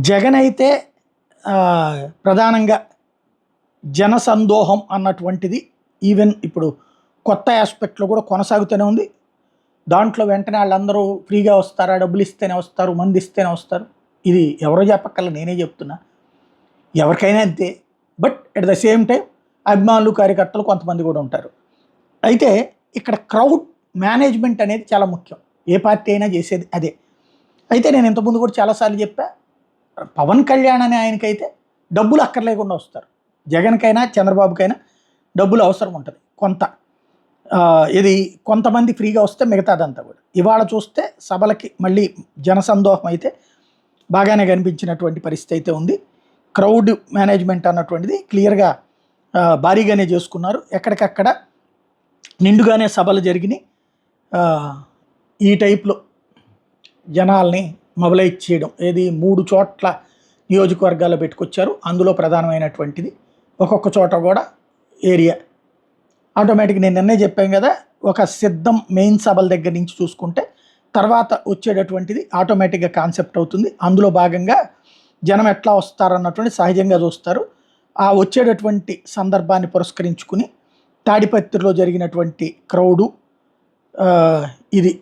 జగన్ అయితే ప్రధానంగా జనసందోహం అన్నటువంటిది ఈవెన్ ఇప్పుడు కొత్త ఆస్పెక్ట్లో కూడా కొనసాగుతూనే ఉంది. దాంట్లో వెంటనే వాళ్ళందరూ ఫ్రీగా వస్తారా, డబ్బులు ఇస్తేనే వస్తారు, మంది ఇస్తేనే వస్తారు. ఇది ఎవరో చెప్పక్కర్లే, నేనే చెప్తున్నా. ఎవరికైనా అంతే. But at the same time అభిమానులు, కార్యకర్తలు కొంతమంది కూడా ఉంటారు. అయితే ఇక్కడ క్రౌడ్ మేనేజ్మెంట్ అనేది చాలా ముఖ్యం. ఏ పార్టీ అయినా చేసేది అదే. అయితే నేను ఇంతకుముందు కూడా చాలాసార్లు చెప్పా, పవన్ కళ్యాణ్ అనే ఆయనకైతే డబ్బులు అక్కర్లేకుండా వస్తారు. జగన్కైనా చంద్రబాబుకైనా డబ్బులు అవసరం ఉంటుంది కొంత. ఇది కొంతమంది ఫ్రీగా వస్తే మిగతాదంతా కూడా. ఇవాళ చూస్తే సభలకి మళ్ళీ జనసందోహం అయితే బాగానే కనిపించినటువంటి పరిస్థితి అయితే ఉంది. క్రౌడ్ మేనేజ్మెంట్ అన్నటువంటిది క్లియర్గా భారీగానే చేసుకున్నారు. ఎక్కడికక్కడ నిండుగానే సభలు జరిగినాయి. ఈ టైప్లో జనాల్ని మొబలైజ్ చేయడం ఏది 3 చోట్ల నియోజకవర్గాల్లో పెట్టుకొచ్చారు. అందులో ప్రధానమైనటువంటిది ఒక్కొక్క చోట కూడా ఏరియా ఆటోమేటిక్గా నేను నిన్నే చెప్పాను కదా, ఒక సిద్ధం మెయిన్ సభల దగ్గర నుంచి చూసుకుంటే తర్వాత వచ్చేటటువంటిది ఆటోమేటిక్గా కాన్సెప్ట్ అవుతుంది. అందులో భాగంగా జనం ఎట్లా వస్తారన్నటువంటి సహజంగా చూస్తారు. ఆ వచ్చేటటువంటి సందర్భాన్ని పురస్కరించుకుని తాడిపత్రిలో జరిగినటువంటి క్రౌడు ఇది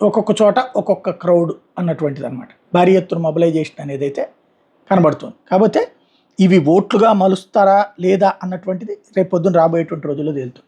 ఒక్కొక్క చోట ఒక్కొక్క క్రౌడ్ అన్నటువంటిది అనమాట. భారీ ఎత్తున మొబిలైజేషన్ అనేది అయితే కనబడుతుంది. కాకపోతే ఇవి ఓట్లుగా మలుస్తారా లేదా అన్నటువంటిది రేపు పొద్దున రాబోయేటువంటి రోజుల్లో తేలుతుంది.